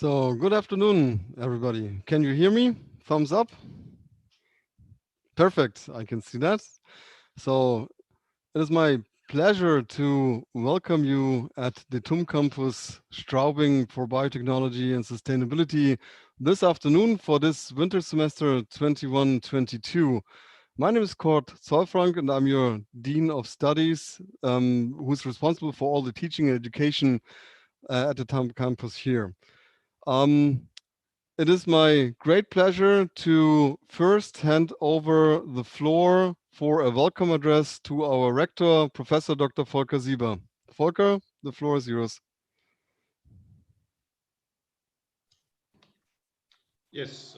So, good afternoon, everybody. Can you hear me? Thumbs up. Perfect. I can see that. So, it is my pleasure to welcome you at the TUM Campus Straubing for Biotechnology and Sustainability this afternoon for this winter semester 21-22. My name is Kurt Zollfrank and I'm your Dean of Studies, who's responsible for all the teaching and education at the TUM Campus here. It is my great pleasure to first hand over the floor for a welcome address to our rector, Professor Dr. Volker Sieber. Volker, the floor is yours. Yes,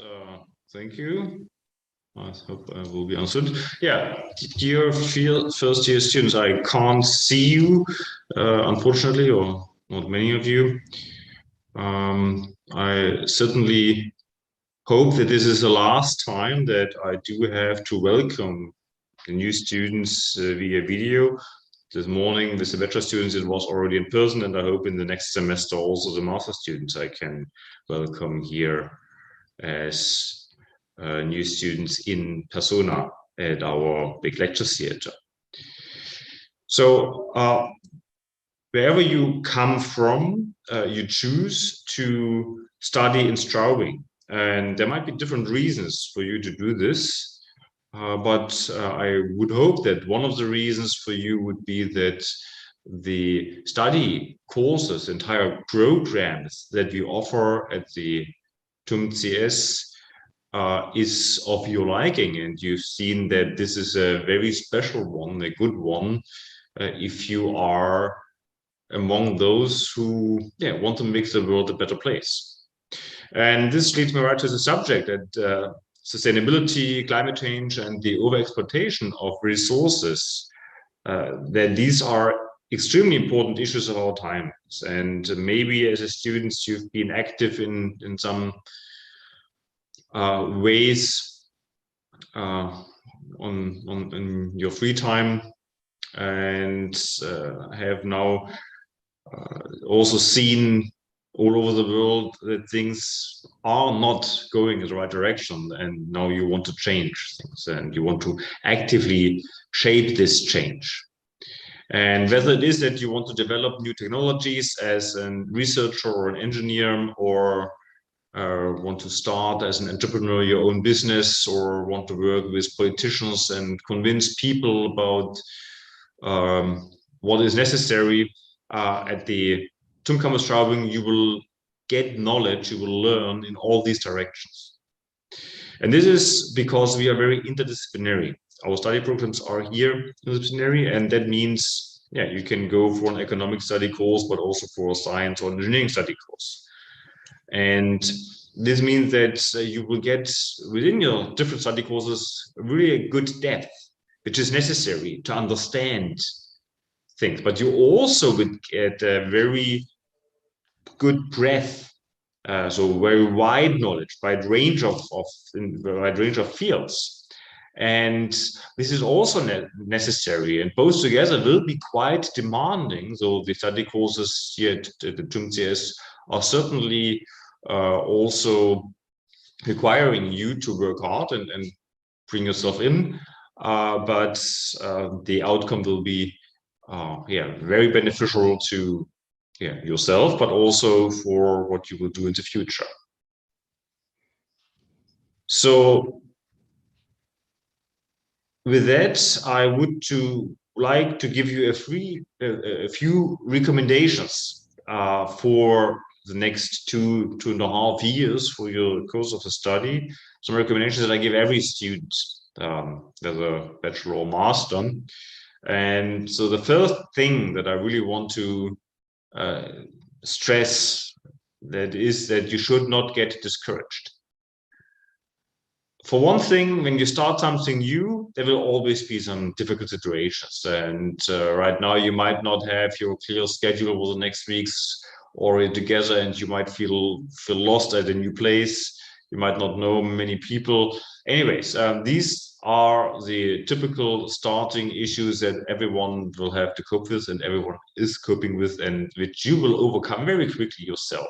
thank you. I hope I will be answered. Yeah, dear first year students, I can't see you, unfortunately, or not many of you. I certainly hope that this is the last time that I do have to welcome the new students via video. This morning with the bachelor students, it was already in person, and I hope in the next semester also the master students I can welcome here as new students in persona at our big lecture theater. So wherever you come from, you choose to study in Straubing. And there might be different reasons for you to do this. But I would hope that one of the reasons for you would be that the study courses, entire programs that we offer at the TUM CS is of your liking, and you've seen that this is a very special one, a good one, if you are among those who want to make the world a better place. And this leads me right to the subject that sustainability, climate change, and the overexploitation of resources, that these are extremely important issues of our times. And maybe as a student, you've been active in some ways in your free time, and have now also seen all over the world that things are not going in the right direction, and now you want to change things and you want to actively shape this change. And whether it is that you want to develop new technologies as a researcher or an engineer, or want to start as an entrepreneur your own business, or want to work with politicians and convince people about what is necessary, at the TUM Campus Straubing, you will get knowledge, you will learn in all these directions. And this is because we are very interdisciplinary. Our study programs are here interdisciplinary, and that means, you can go for an economic study course, but also for a science or engineering study course. And this means that you will get within your different study courses really a good depth, which is necessary to understand things. But you also would get a very good breadth, so very wide knowledge, wide range of fields. And this is also necessary, and both together will be quite demanding. So the study courses here at the TUM CS are certainly also requiring you to work hard and bring yourself in, but the outcome will be very beneficial to yourself, but also for what you will do in the future. So with that, I would like to give you a few recommendations for the next 2.5 years for your course of the study. Some recommendations that I give every student, whether bachelor or master. And so the first thing that I really want to stress that is that you should not get discouraged. For one thing, when you start something new, there will always be some difficult situations. And right now, you might not have your clear schedule for the next weeks already together, and you might feel lost at a new place. You might not know many people. Anyways, these are the typical starting issues that everyone will have to cope with, and everyone is coping with, and which you will overcome very quickly yourself.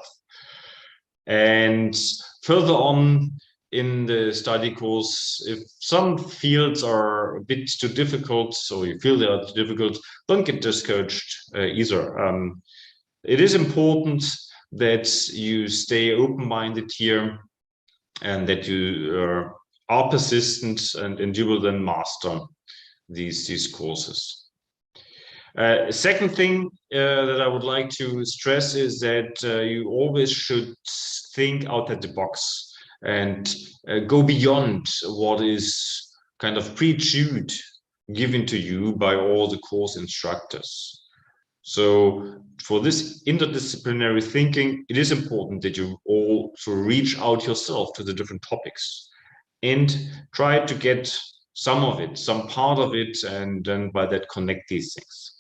And further on in the study course, if some fields are a bit too difficult, so you feel they are too difficult, don't get discouraged either. It is important that you stay open-minded here and that you are persistent, and you will then master these courses. Second thing that I would like to stress is that you always should think outside the box and go beyond what is kind of pre-chewed given to you by all the course instructors. So for this interdisciplinary thinking, it is important that you also reach out yourself to the different topics and try to get some of it, some part of it, and then by that connect these things.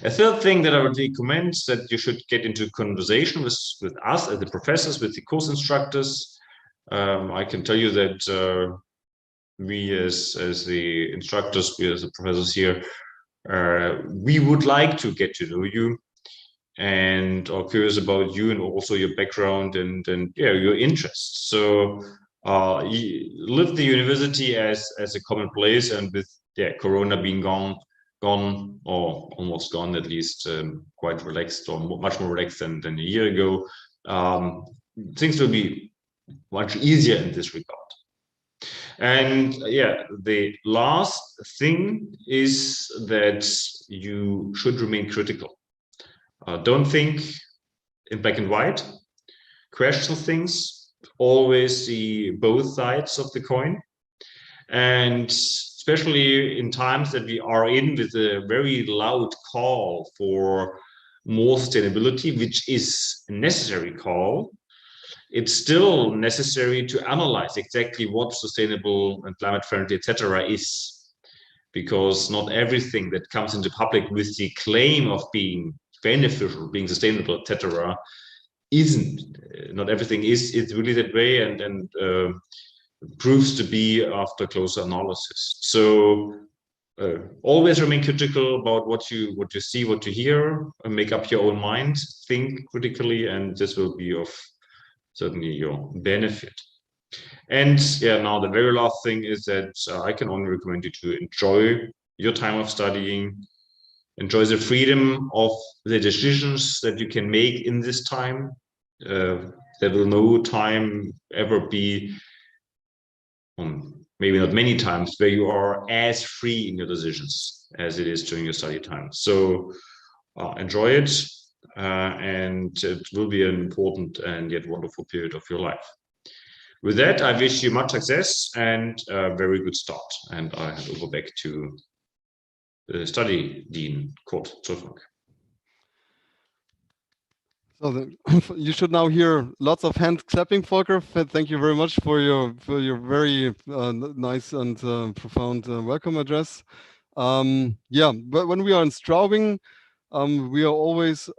A third thing that I would recommend is that you should get into conversation with us as the professors, with the course instructors. I can tell you that we as the instructors, we as the professors here, we would like to get to know you and are curious about you and also your background and yeah, your interests. So live the university as a common place, and with Corona being gone or almost gone, at least quite relaxed, or much more relaxed than a year ago, things will be much easier in this regard. And yeah, the last thing is that you should remain critical. Don't think in black and white. Question things. Always see both sides of the coin. And especially in times that we are in, with a very loud call for more sustainability, which is a necessary call, it's still necessary to analyze exactly what sustainable and climate friendly, etc., is, because not everything that comes into public with the claim of being beneficial, being sustainable, etc., isn't. Not everything is really that way, and proves to be after closer analysis. So always remain critical about what you see, what you hear, and make up your own mind. Think critically, and this will be of certainly your benefit. And yeah, now the very last thing is that I can only recommend you to enjoy your time of studying, enjoy the freedom of the decisions that you can make in this time. There will no time ever be, maybe not many times, where you are as free in your decisions as it is during your study time. So enjoy it, and it will be an important and yet wonderful period of your life. With that, I wish you much success and a very good start. And I hand over back to the study dean, Kurt Zolfang. So you should now hear lots of hand clapping, Volker. Thank you very much for your very nice and profound welcome address. Yeah, but when we are in Straubing, we are always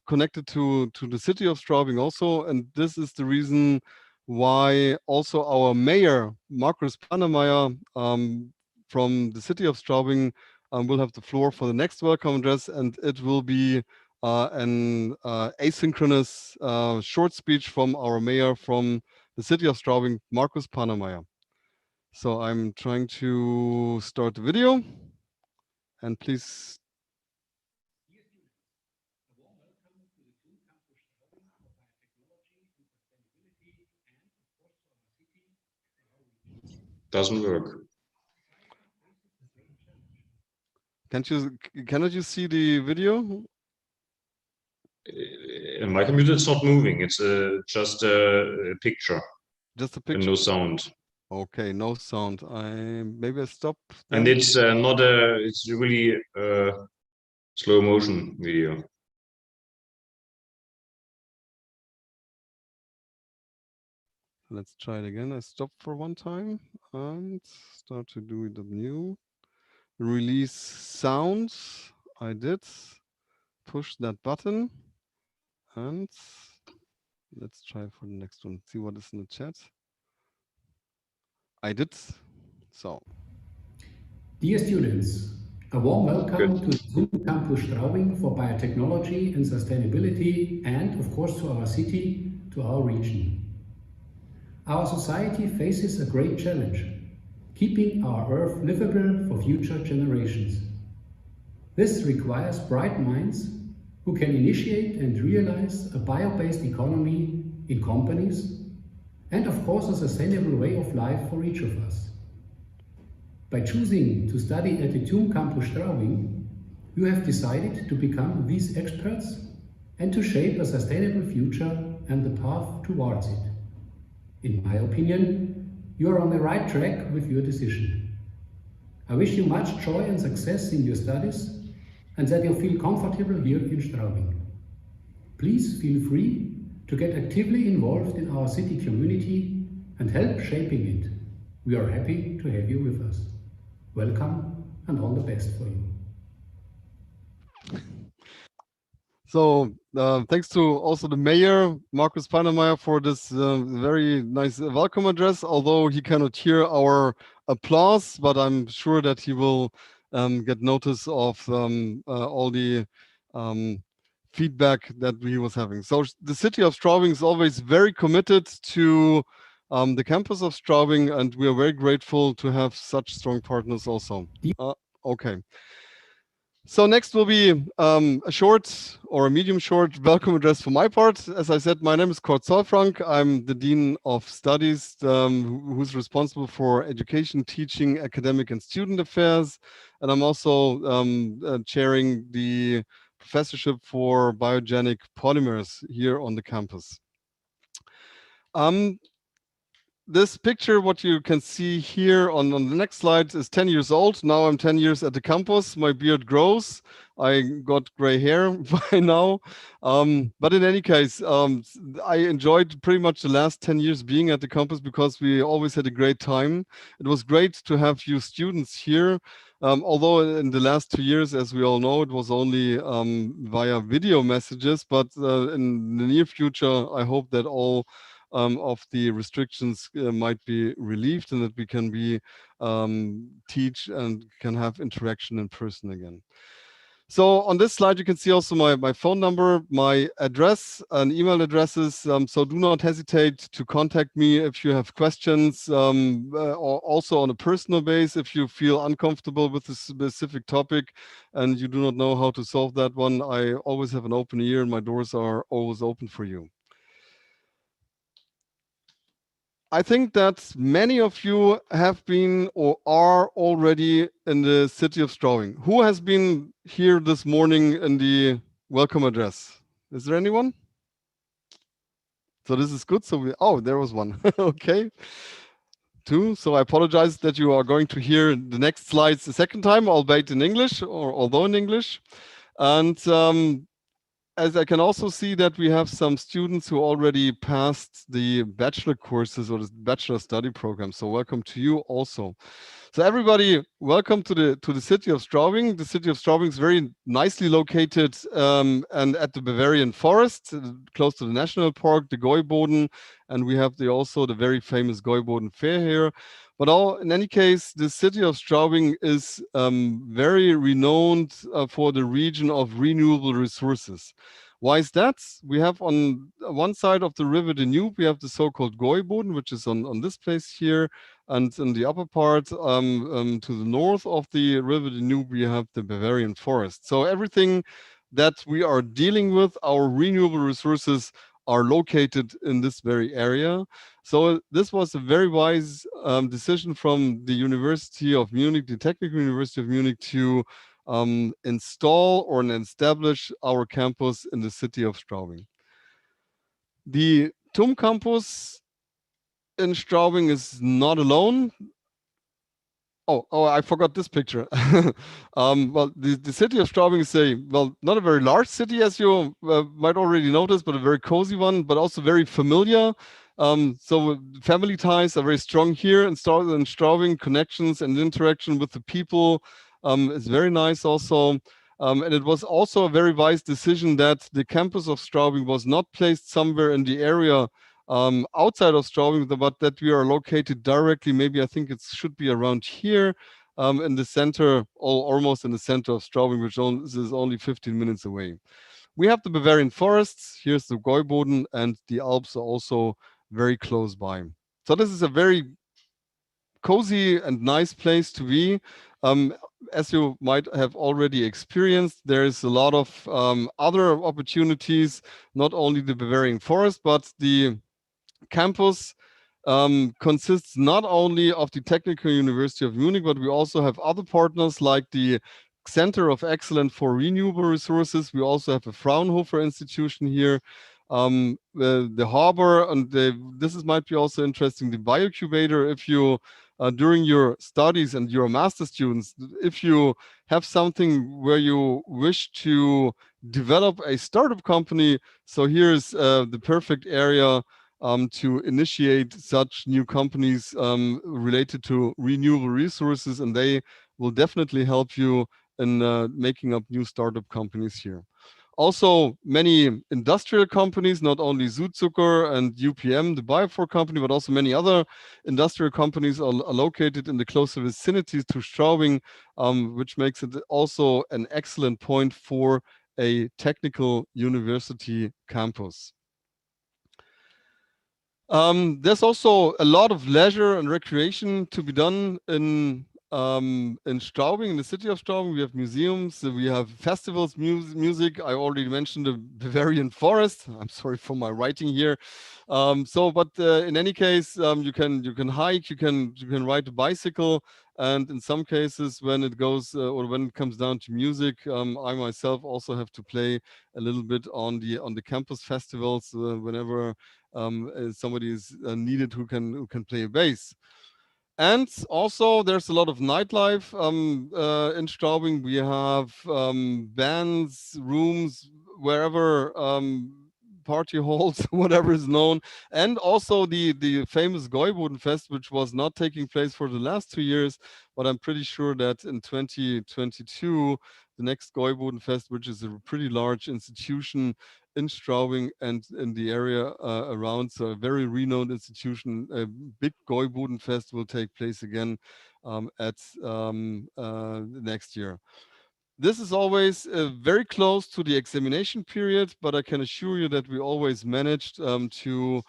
connected to the city of Straubing also, and this is the reason why also our mayor, Markus Pannemeyer, from the city of Straubing, will have the floor for the next welcome address, and it will be an asynchronous short speech from our mayor from the city of Straubing, Markus Pannemeyer. So I'm trying to start the video, and please. Doesn't work. Cannot you see the video? In my computer, it's not moving. It's just a picture. Just a picture. And no sound. Okay, no sound. Maybe I stop. Then. And it's not a. It's really a slow motion video. Let's try it again. I stop for one time and start to do it anew. Release sounds. I did. Push that button. And let's try for the next one. See what is in the chat. I did. So. Dear students, A warm Good. welcome to the TUM Campus Straubing for biotechnology and sustainability, and of course to our city, to our region. Our society faces a great challenge, keeping our Earth livable for future generations. This requires bright minds who can initiate and realize a bio-based economy in companies, and of course a sustainable way of life for each of us. By choosing to study at the TUM Campus Straubing, you have decided to become these experts and to shape a sustainable future and the path towards it. In my opinion, you are on the right track with your decision. I wish you much joy and success in your studies and that you feel comfortable here in Straubing. Please feel free to get actively involved in our city community and help shaping it. We are happy to have you with us. Welcome and all the best for you. So thanks to also the mayor, Markus Peinemeyer, for this very nice welcome address, although he cannot hear our applause, but I'm sure that he will get notice of all the feedback that he was having. So the city of Straubing is always very committed to the campus of Straubing, and we are very grateful to have such strong partners also. Okay. So next will be a short or a medium short welcome address for my part. As I said, my name is Kurt Zollfrank. I'm the Dean of Studies, who's responsible for education, teaching, academic and student affairs. And I'm also chairing the professorship for biogenic polymers here on the campus. This picture, what you can see here on the next slide, is 10 years old. Now I'm 10 years at the campus. My beard grows. I got gray hair by now. But in any case, I enjoyed pretty much the last 10 years being at the campus because we always had a great time. It was great to have you students here. Although in the last 2 years, as we all know, it was only via video messages. But in the near future, I hope that all of the restrictions might be relieved and that we can be teach and can have interaction in person again. So on this slide, you can see also my phone number, my address and email addresses. So do not hesitate to contact me if you have questions, or also on a personal base. If you feel uncomfortable with a specific topic and you do not know how to solve that one, I always have an open ear and my doors are always open for you. I think that many of you have been or are already in the city of Straubing. Who has been here this morning in the welcome address? Is there anyone? So this is good. So there was one. Okay. Two. So I apologize that you are going to hear the next slides the second time, albeit in English or although in English. And as I can also see that we have some students who already passed the bachelor courses or the bachelor study program. So welcome to you also. So everybody, welcome to the city of Straubing. The city of Straubing is very nicely located and at the Bavarian forest, close to the national park, the Gäuboden, and we have also the very famous Gäuboden Fair here. But in any case, the city of Straubing is very renowned for the region of renewable resources. Why is that? We have on one side of the river Danube, we have the so-called Gäuboden, which is on this place here. And in the upper part, to the north of the river Danube, we have the Bavarian forest. So everything that we are dealing with, our renewable resources, are located in this very area. So this was a very wise decision from the University of Munich, the Technical University of Munich, to install or establish our campus in the city of Straubing. The TUM campus in Straubing is not alone. Oh, I forgot this picture. Well, the city of Straubing is not a very large city, as you might already notice, but a very cozy one, but also very familiar. So family ties are very strong here in Straubing. Connections and interaction with the people is very nice also. And it was also a very wise decision that the campus of Straubing was not placed somewhere in the area outside of Straubing, but that we are located directly, maybe I think it should be around here, in the center, or almost in the center of Straubing, which is only 15 minutes away. We have the Bavarian forests, here's the Gäuboden, and the Alps are also very close by. So this is a very cozy and nice place to be. Um, as you might have already experienced, there is a lot of other opportunities, not only the Bavarian forest, but the campus consists not only of the Technical University of Munich, but we also have other partners like the Center of Excellence for Renewable Resources. We also have a Fraunhofer institution here, the harbor, and might be also interesting, the biocubator. If you during your studies and your master students, if you have something where you wish to develop a startup company, so here's the perfect area to initiate such new companies related to renewable resources, and they will definitely help you in making up new startup companies here. Also, many industrial companies, not only Südzucker and UPM, the Biofor company, but also many other industrial companies are located in the closer vicinities to Straubing, which makes it also an excellent point for a technical university campus. There's also a lot of leisure and recreation to be done in Straubing, in the city of Straubing. We have museums, we have festivals, music. I already mentioned the Bavarian forest. I'm sorry for my writing here. But in any case, you can hike, you can ride a bicycle, and in some cases, when it goes or when it comes down to music, I myself also have to play a little bit on the campus festivals whenever somebody is needed who can play a bass. And also, there's a lot of nightlife in Straubing. We have bands, rooms, wherever, party halls, whatever is known, and also the famous Gäubodenfest, which was not taking place for the last 2 years, but I'm pretty sure that in 2022, the next Gäubodenfest, which is a pretty large institution in Straubing and in the area around, so a very renowned institution, a big Gäubodenfest will take place again at next year. This is always very close to the examination period, but I can assure you that we always managed um, to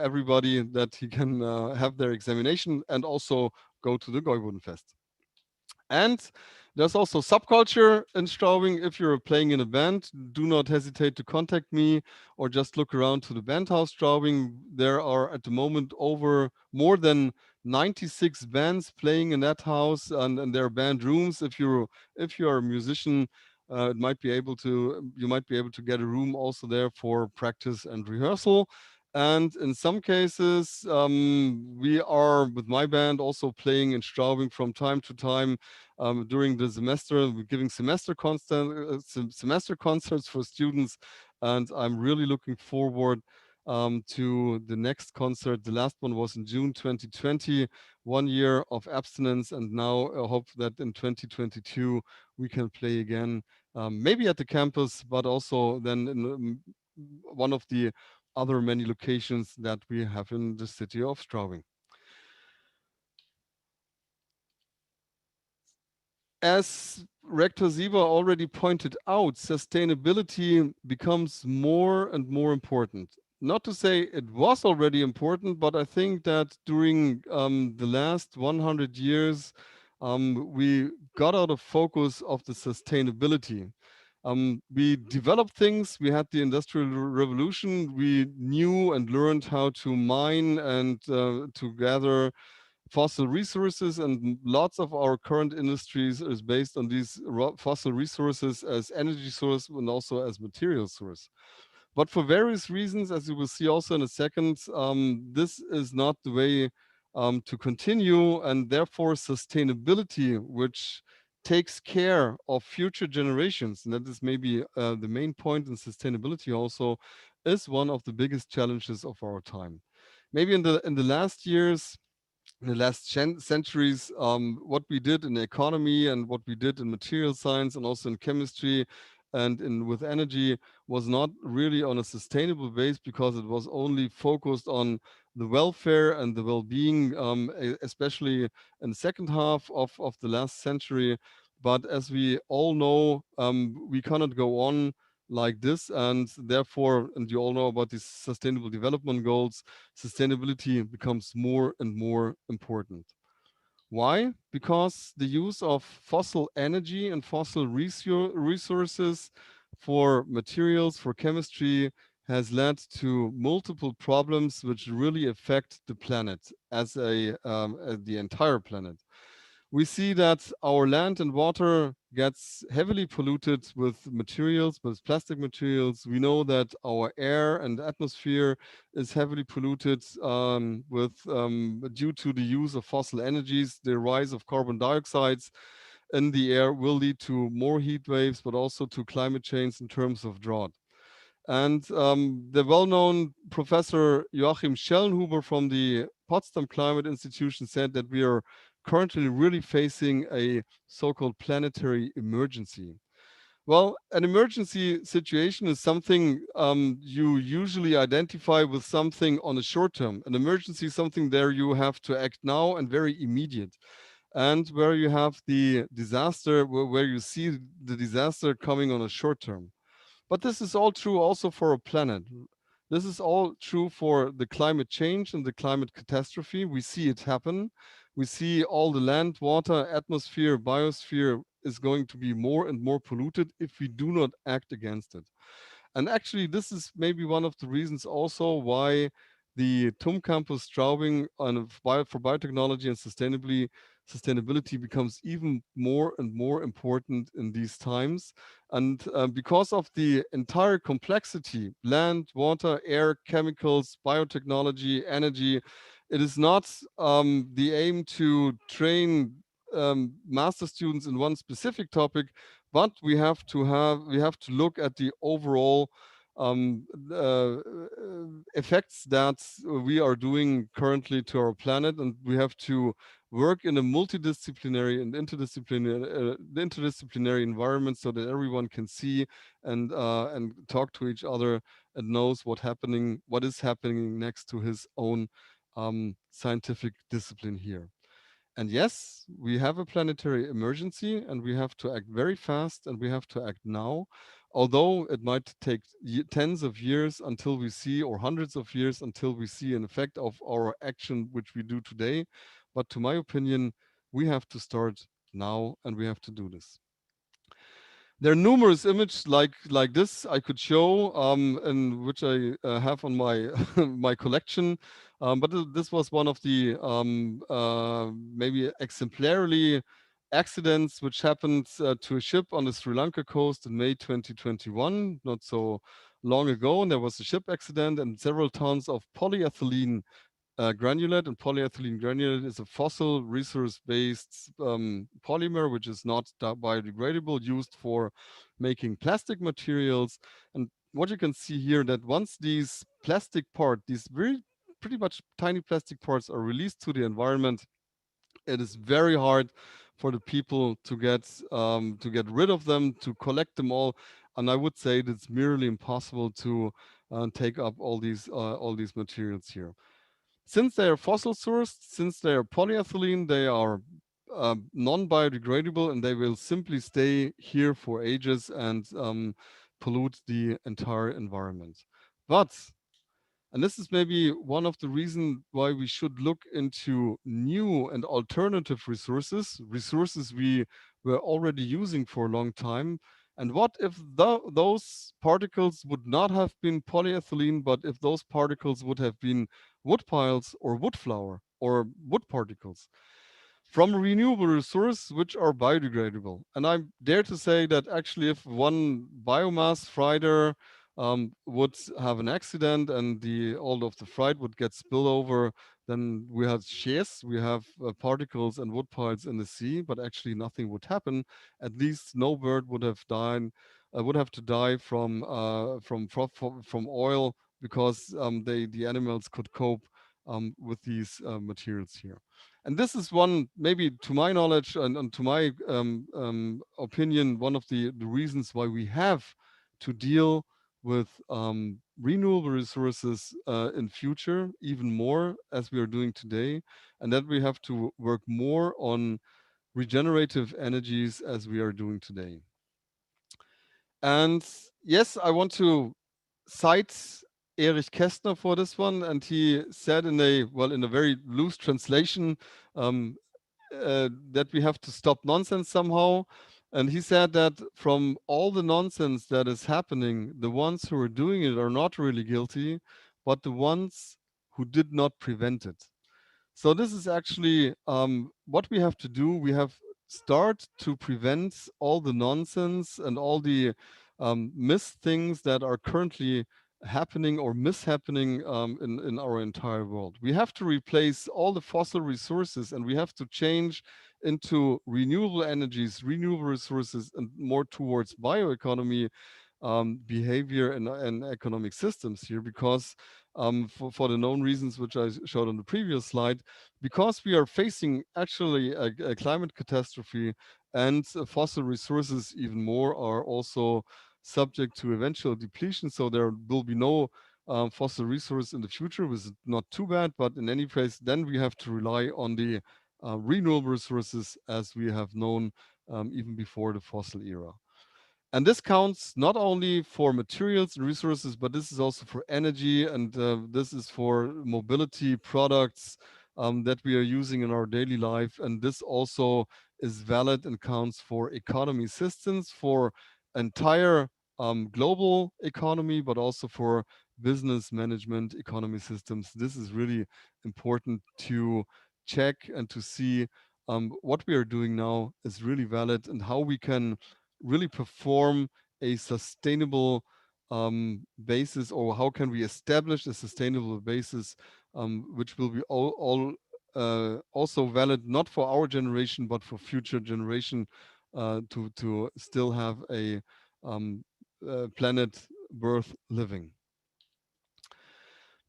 everybody that he can have their examination and also go to the Gäubodenfest. And there's also subculture in Straubing. If you're playing in a band, do not hesitate to contact me or just look around to the band house Straubing. There are at the moment over more than 96 bands playing in that house, and there are band rooms. If you're a musician, you might be able to get a room also there for practice and rehearsal. And in some cases, we are with my band also playing in Straubing from time to time during the semester. We're giving semester concerts for students, and I'm really looking forward to the next concert. The last one was in June 2020, 1 year of abstinence, and now I hope that in 2022 we can play again, maybe at the campus, but also then in one of the other many locations that we have in the city of Straubing. As Rector Sieber already pointed out, sustainability becomes more and more important. Not to say it was already important, but I think that during the last 100 years, we got out of focus of the sustainability. We developed things, we had the Industrial Revolution, we knew and learned how to mine and to gather fossil resources, and lots of our current industries is based on these fossil resources as energy source and also as material source. But for various reasons, as you will see also in a second, this is not the way to continue, and therefore sustainability, which takes care of future generations, and that is maybe the main point in sustainability also, is one of the biggest challenges of our time. Maybe in the last years, in the last centuries, what we did in the economy and what we did in material science and also in chemistry and with energy was not really on a sustainable base because it was only focused on the welfare and the well-being, especially in the second half of the last century. But as we all know, we cannot go on like this, and therefore, and you all know about these sustainable development goals, sustainability becomes more and more important. Why? Because the use of fossil energy and fossil resources for materials, for chemistry, has led to multiple problems which really affect the planet as the entire planet. We see that our land and water gets heavily polluted with materials, with plastic materials. We know that our air and atmosphere is heavily polluted due to the use of fossil energies. The rise of carbon dioxides in the air will lead to more heat waves, but also to climate change in terms of drought. And the well-known Professor Joachim Schellnhuber from the Potsdam Climate Institution said that we are currently really facing a so-called planetary emergency. Well, an emergency situation is something you usually identify with something on a short term. An emergency is something there you have to act now and very immediate. And where you have the disaster, where you see the disaster coming on a short term. But this is all true also for a planet. This is all true for the climate change and the climate catastrophe. We see it happen. We see all the land, water, atmosphere, biosphere is going to be more and more polluted if we do not act against it. And actually, this is maybe one of the reasons also why the TUM Campus Straubing for biotechnology and sustainability becomes even more and more important in these times. And because of the entire complexity, land, water, air, chemicals, biotechnology, energy, it is not the aim to train master students in one specific topic, but we have to look at the overall effects that we are doing currently to our planet, and we have to work in a multidisciplinary and interdisciplinary environment so that everyone can see and talk to each other and knows what is happening next to his own scientific discipline here. And yes, we have a planetary emergency and we have to act very fast and we have to act now. Although it might take tens of years until we see, or hundreds of years until we see an effect of our action, which we do today. But to my opinion, we have to start now and we have to do this. There are numerous images like this I could show, and which I have on my my collection. But this was one of the maybe exemplarily accidents which happened to a ship on the Sri Lanka coast in May 2021, not so long ago. And there was a ship accident, and several tons of polyethylene granulate, and polyethylene granulate is a fossil resource-based polymer, which is not biodegradable, used for making plastic materials. And what you can see here, that once these plastic parts, these very pretty much tiny plastic parts are released to the environment, it is very hard for the people to get rid of them, to collect them all. And I would say it's merely impossible to take up all these materials here. Since they are fossil sourced, since they are polyethylene, they are non-biodegradable and they will simply stay here for ages and pollute the entire environment. But, and this is maybe one of the reasons why we should look into new and alternative resources, resources we were already using for a long time. And what if those particles would not have been polyethylene, but if those particles would have been wood piles or wood flour or wood particles from a renewable resource which are biodegradable? And I dare to say that actually if one biomass freighter would have an accident and all of the freight would get spilled over, then we have shares, we have particles and wood piles in the sea, but actually nothing would happen. At least no bird would have died, would have to die from oil, because the animals could cope with these materials here. And this is one, maybe to my knowledge and to my opinion, one of the reasons why we have to deal with renewable resources in future even more as we are doing today, and that we have to work more on regenerative energies as we are doing today. And yes, I want to cite Erich Kästner for this one, and he said in a, well, in a very loose translation, um, that we have to stop nonsense somehow. And he said that from all the nonsense that is happening, the ones who are doing it are not really guilty, but the ones who did not prevent it. So this is actually what we have to do. We have start to prevent all the nonsense and all the mis things that are currently happening or mishappening in our entire world. We have to replace all the fossil resources and we have to change into renewable energies, renewable resources, and more towards bioeconomy behavior and economic systems here because for the known reasons which I showed on the previous slide, because we are facing actually a climate catastrophe and fossil resources even more are also subject to eventual depletion. So there will be no fossil resource in the future, which is not too bad, but in any case, then we have to rely on the renewable resources as we have known even before the fossil era. And this counts not only for materials and resources, but this is also for energy and this is for mobility products that we are using in our daily life. And this also is valid and counts for economy systems, for entire global economy, but also for business management economy systems. This is really important to check and to see what we are doing now is really valid and how we can really perform a sustainable basis, or how can we establish a sustainable basis which will be also valid not for our generation but for future generation to still have a planet worth living.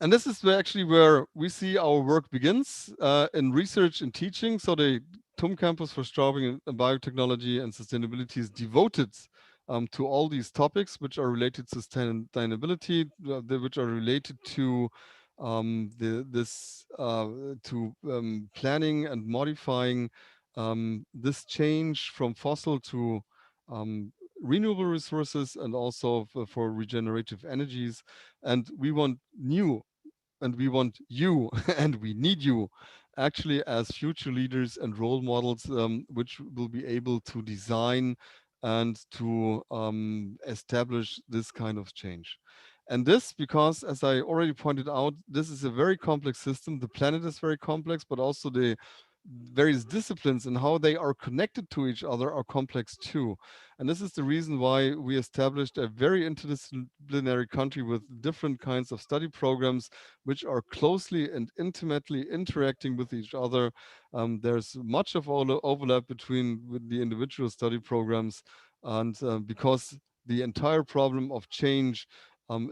And this is actually where we see our work begins in research and teaching. So the TUM Campus for Straubing and Biotechnology and Sustainability is devoted to all these topics which are related to sustainability, which are related to planning and modifying this change from fossil to renewable resources and also for regenerative energies. And we want new and we want you and we need you actually as future leaders and role models which will be able to design and to establish this kind of change. And this because, as I already pointed out, this is a very complex system. The planet is very complex, but also the various disciplines and how they are connected to each other are complex too. And this is the reason why we established a very interdisciplinary country with different kinds of study programs, which are closely and intimately interacting with each other. There's much of overlap between with the individual study programs, and because the entire problem of change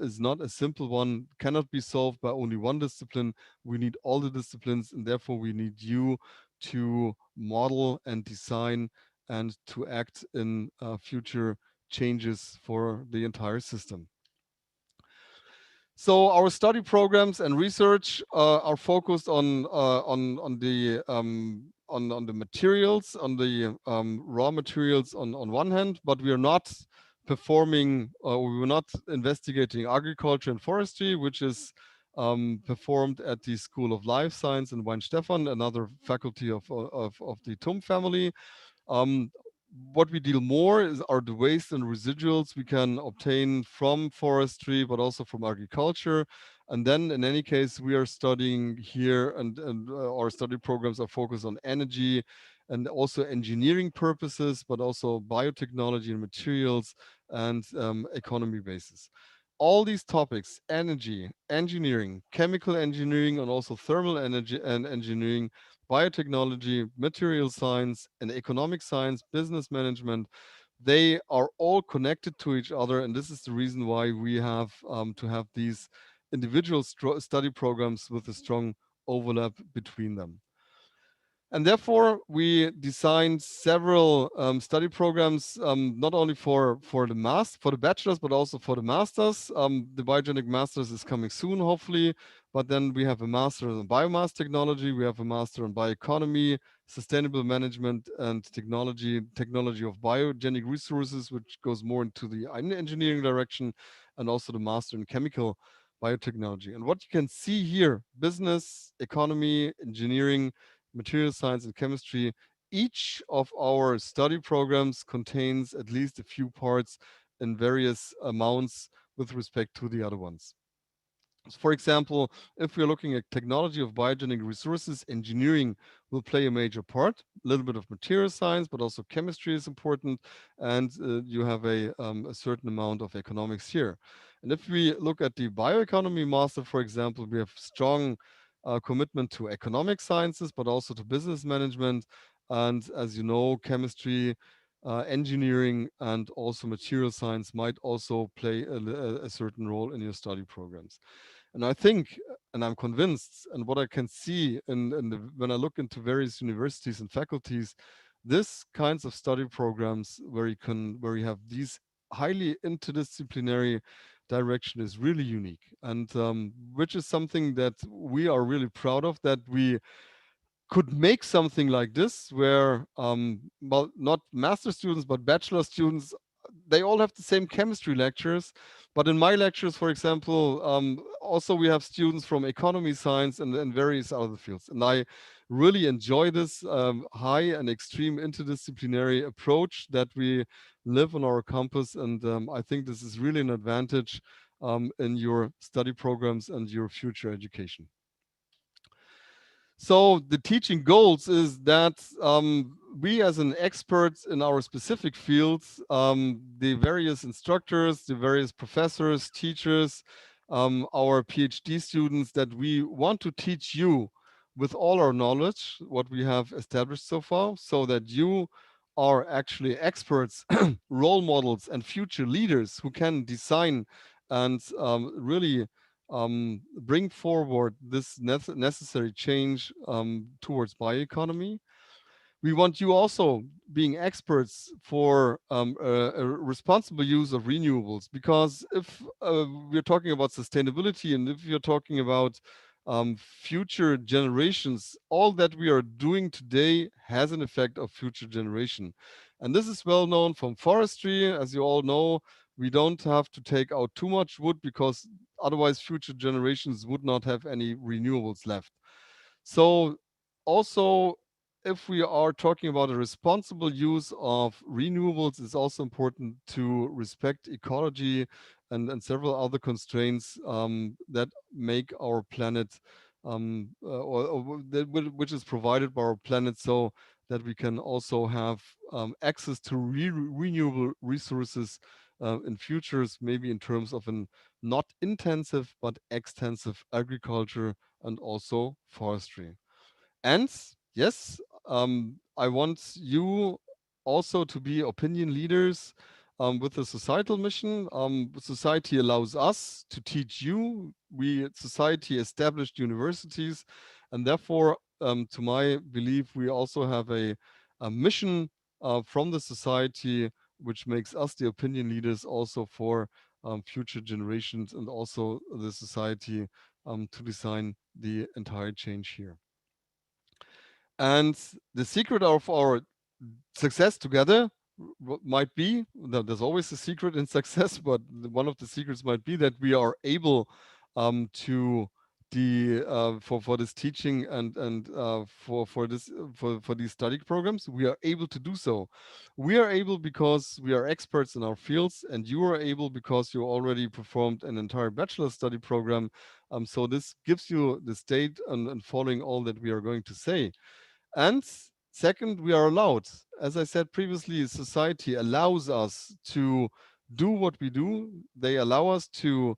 is not a simple one, cannot be solved by only one discipline. We need all the disciplines, and therefore we need you to model and design and to act in future changes for the entire system. So our study programs and research are focused on the materials, on the raw materials on one hand, but we are not performing, we were not investigating agriculture and forestry, which is performed at the School of Life Science in Weinstefan, another faculty of the TUM family. Um, what we deal more is are the waste and residuals we can obtain from forestry, but also from agriculture. And then in any case, we are studying here and our study programs are focused on energy and also engineering purposes, but also biotechnology and materials and economy basis. All these topics, energy, engineering, chemical engineering, and also thermal energy and engineering, biotechnology, material science, and economic science, business management, they are all connected to each other. And this is the reason why we have to have these individual study programs with a strong overlap between them. And therefore, we designed several study programs, not only for the bachelor's, but also for the master's. The biogenic master's is coming soon, hopefully. But then we have a master in biomass technology. We have a master in bioeconomy, sustainable management, and technology of biogenic resources, which goes more into the engineering direction, and also the master in chemical biotechnology. And what you can see here: business, economy, engineering, material science, and chemistry. Each of our study programs contains at least a few parts in various amounts with respect to the other ones. So for example, if we're looking at technology of biogenic resources, engineering will play a major part. A little bit of material science, but also chemistry is important, and you have a certain amount of economics here. And if we look at the bioeconomy master, for example, we have strong commitment to economic sciences, but also to business management. And as you know, chemistry, engineering, and also material science might also play a certain role in your study programs. And I think, and I'm convinced, and what I can see when I look into various universities and faculties, this kinds of study programs where you have these highly interdisciplinary direction is really unique, and which is something that we are really proud of, that we could make something like this where well, not master students but bachelor students, they all have the same chemistry lectures, but in my lectures, for example, also we have students from economy, science, and various other fields, and I really enjoy this high and extreme interdisciplinary approach that we live on our campus, and I think this is really an advantage in your study programs and your future education. So the teaching goals is that we as an experts in our specific fields, the various instructors, the various professors, teachers, our PhD students, that we want to teach you with all our knowledge, what we have established so far, so that you are actually experts, role models, and future leaders who can design and really bring forward this necessary change towards bioeconomy. We want you also being experts for a responsible use of renewables, because if we're talking about sustainability and if you're talking about future generations, all that we are doing today has an effect of future generation. And this is well known from forestry. As you all know, we don't have to take out too much wood because otherwise future generations would not have any renewables left. So also, if we are talking about a responsible use of renewables, it's also important to respect ecology and several other constraints that make our planet, which is provided by our planet, so that we can also have access to renewable resources in futures, maybe in terms of an not intensive but extensive agriculture and also forestry. And yes, I want you also to be opinion leaders with a societal mission. Society allows us to teach you. Society established universities, and therefore, to my belief, we also have a mission from the society, which makes us the opinion leaders also for future generations and also the society to design the entire change here. And the secret of our success together might be that there's always a secret in success, but one of the secrets might be that we are able to for this teaching and for these study programs, we are able to do so. We are able because we are experts in our fields, and you are able because you already performed an entire bachelor study program. So this gives you the state and following all that we are going to say. And second, we are allowed. As I said previously, society allows us to do what we do. They allow us to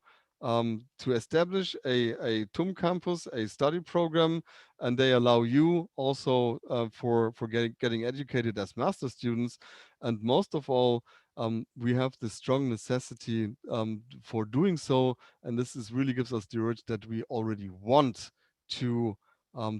establish a TUM campus, a study program, and they allow you also for getting educated as master students. And most of all, we have the strong necessity for doing so. And this is really gives us the urge that we already want to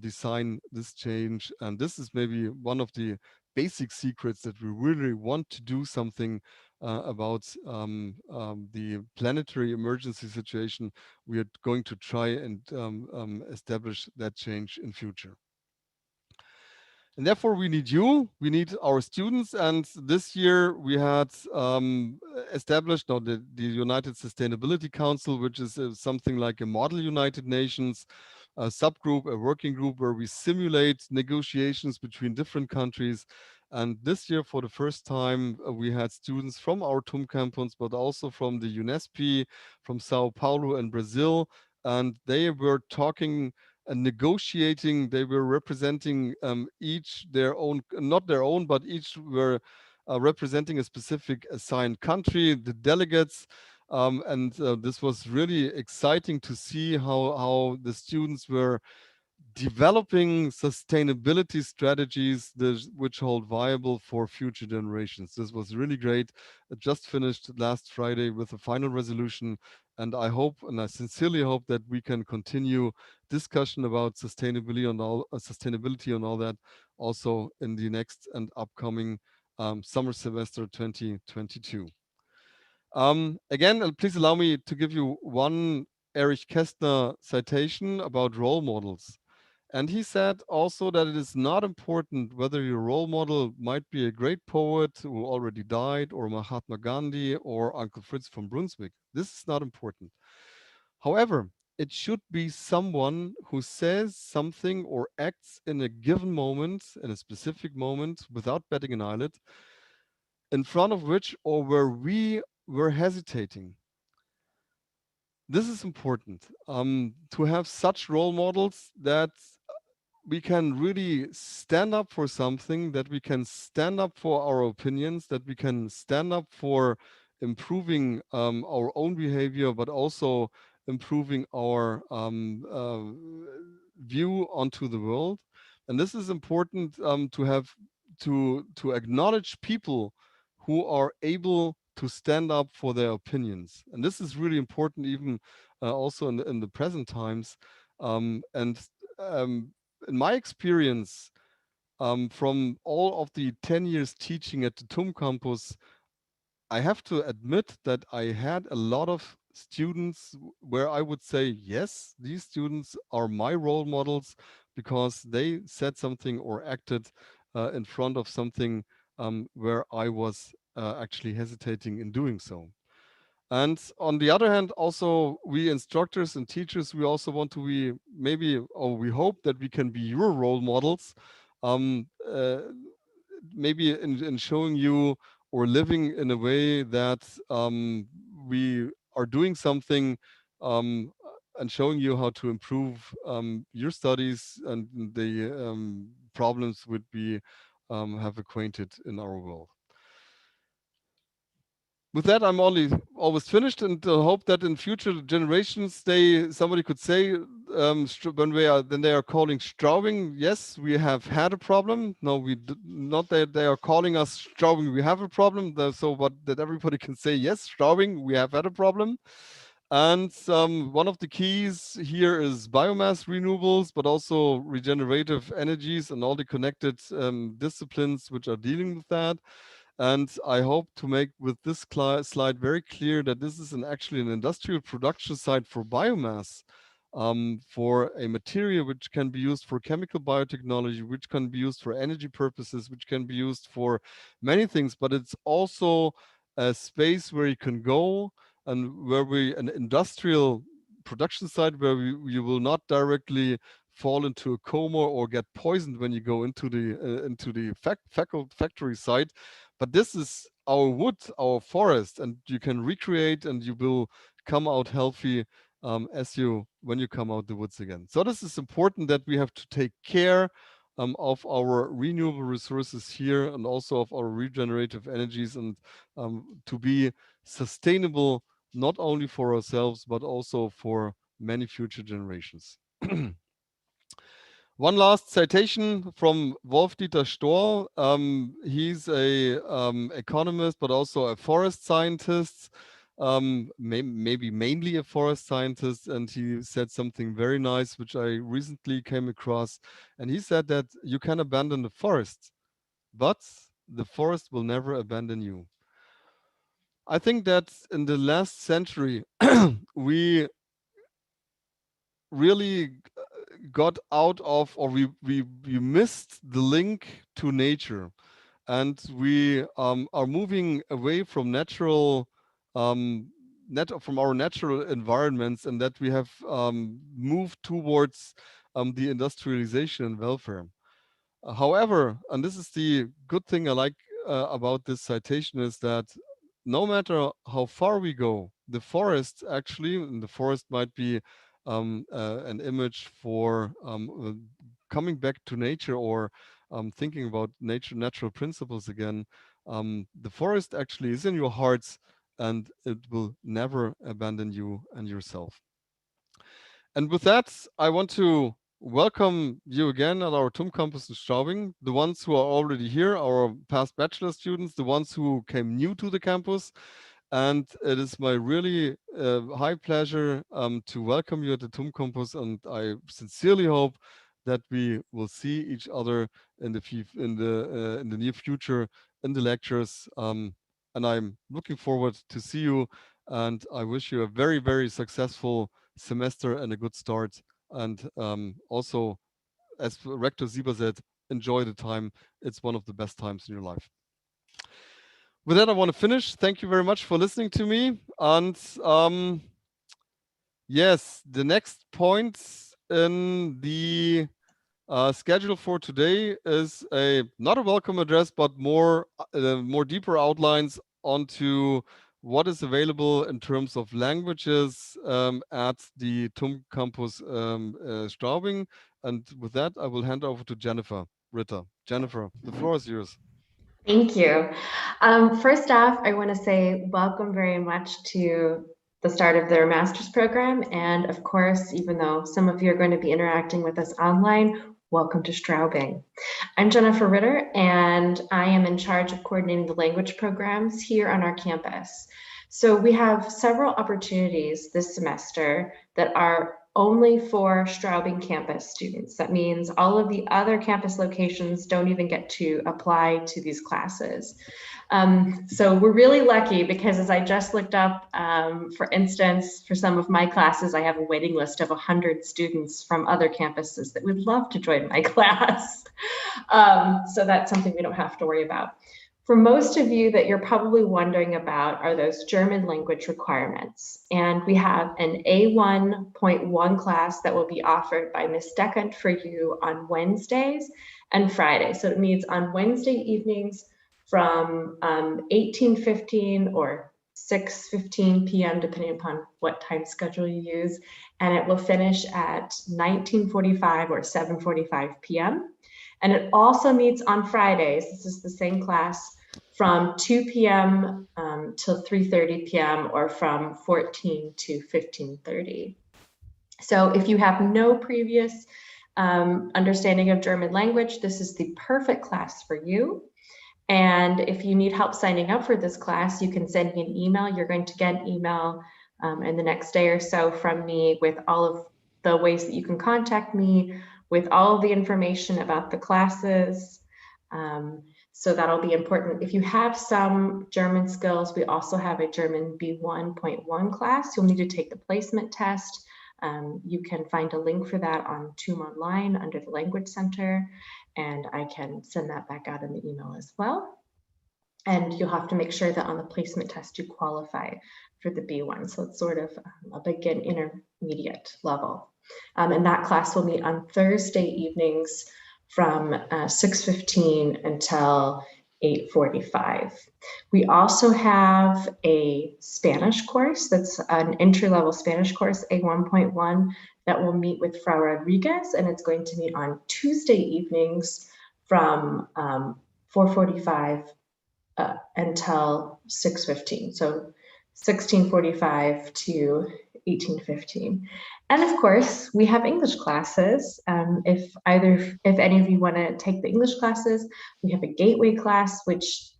design this change. And this is maybe one of the basic secrets that we really want to do something about the planetary emergency situation. We are going to try and establish that change in future. And therefore, we need you, we need our students. And this year we had established now the United Sustainability Council, which is something like a model United Nations, a subgroup, a working group where we simulate negotiations between different countries. And this year, for the first time, we had students from our TUM campus, but also from the UNESP, from Sao Paulo and Brazil. And they were talking and negotiating. They were representing each their own, not their own, but each were representing a specific assigned country, the delegates. And this was really exciting to see how the students were developing sustainability strategies which hold viable for future generations. This was really great. It just finished last Friday with a final resolution, and I hope, and I sincerely hope, that we can continue discussion about sustainability and all that also in the next and upcoming summer semester 2022. Again, please allow me to give you one Erich Kästner citation about role models. And he said also that it is not important whether your role model might be a great poet who already died, or Mahatma Gandhi, or Uncle Fritz von Brunswick. This is not important. However, it should be someone who says something or acts in a given moment, in a specific moment, without batting an eyelid, in front of which or where we were hesitating. This is important, to have such role models that we can really stand up for something, that we can stand up for our opinions, that we can stand up for improving our own behavior, but also improving our view onto the world. And this is important, to have to acknowledge people who are able to stand up for their opinions. And this is really important, even also in the present times. And in my experience, from all of the 10 years teaching at the TUM campus, I have to admit that I had a lot of students where I would say, yes, these students are my role models because they said something or acted in front of something where I was actually hesitating in doing so. And on the other hand, also we instructors and teachers, we also want to be maybe, or we hope that we can be your role models, um, uh, maybe in showing you or living in a way that we are doing something, and showing you how to improve your studies and the problems would be have acquainted in our world. With that, I'm always finished, and hope that in future generations, somebody could say, when they are calling Straubing, yes, we have had a problem. No, not that they are calling us Straubing, we have a problem. So, but that everybody can say, yes, Straubing, we have had a problem. And one of the keys here is biomass renewables, but also regenerative energies and all the connected disciplines which are dealing with that. And I hope to make with this slide very clear that this is actually an industrial production site for biomass, for a material which can be used for chemical biotechnology, which can be used for energy purposes, which can be used for many things. But it's also a space where you can go and where an industrial production site where you will not directly fall into a coma or get poisoned when you go into the factory site. But this is our wood, our forest, and you can recreate and you will come out healthy when you come out the woods again. So this is important, that we have to take care of our renewable resources here, and also of our regenerative energies, and to be sustainable, not only for ourselves, but also for many future generations. One last citation from Wolf-Dieter Storr. He's a economist, but also a forest scientist. maybe mainly a forest scientist, and he said something very nice, which I recently came across. And he said that you can abandon the forest, but the forest will never abandon you. I think that in the last century, we really got out of, or we missed the link to nature, and we are moving away from natural from our natural environments, and that we have moved towards the industrialization and welfare. However, and this is the good thing I like about this citation, is that no matter how far we go, the forest actually, and the forest might be an image for coming back to nature, or thinking about nature, natural principles again. The forest actually is in your hearts, and it will never abandon you and yourself. And with that, I want to welcome you again at our TUM campus in Straubing, the ones who are already here, our past bachelor students, the ones who came new to the campus. And it is my really high pleasure to welcome you at the TUM campus, and I sincerely hope that we will see each other in the in the near future in the lectures. And I'm looking forward to see you, and I wish you a very, very successful semester and a good start. And also, as Rector Sieber said, enjoy the time. It's one of the best times in your life. With that, I want to finish. Thank you very much for listening to me. And yes, the next point in the schedule for today is not a welcome address, but more deeper outlines onto what is available in terms of languages at the TUM campus Straubing. And with that, I will hand over to Jennifer Ritter. Jennifer, the floor is yours. Thank you. First off, I want to say welcome very much to the start of their master's program. And of course, even though some of you are going to be interacting with us online, welcome to Straubing. I'm Jennifer Ritter, and I am in charge of coordinating the language programs here on our campus. So we have several opportunities this semester that are only for Straubing campus students. That means all of the other campus locations don't even get to apply to these classes. So we're really lucky, because as I just looked up, for instance, for some of my classes, I have a waiting list of 100 students from other campuses that would love to join my class. So that's something we don't have to worry about. For most of you, that you're probably wondering about are those German language requirements. And we have an A1.1 class that will be offered by Ms. Deckant for you on Wednesdays and Fridays. So it means on Wednesday evenings from 18:15 or 6:15 p.m., depending upon what time schedule you use. And it will finish at 19:45 or 7:45 p.m. And it also meets on Fridays. This is the same class, from 2 p.m. Till 3:30 p.m. or from 14 to 15:30. So if you have no previous understanding of German language, this is the perfect class for you. And if you need help signing up for this class, you can send me an email. You're going to get an email in the next day or so from me with all of the ways that you can contact me, with all of the information about the classes. So that'll be important. If you have some German skills, we also have a German B1.1 class. You'll need to take the placement test. You can find a link for that on TUM Online under the Language Center, and I can send that back out in the email as well. And you'll have to make sure that on the placement test you qualify for the B1. So it's sort of a begin intermediate level. And that class will meet on Thursday evenings from 6:15 until 8:45. We also have a Spanish course that's an entry-level Spanish course, A1.1, that will meet with Frau Rodriguez, and it's going to meet on Tuesday evenings from 4:45 until 6:15. So 16:45 to 18:15. And of course, we have English classes. If any of you want to take the English classes, we have a gateway class, which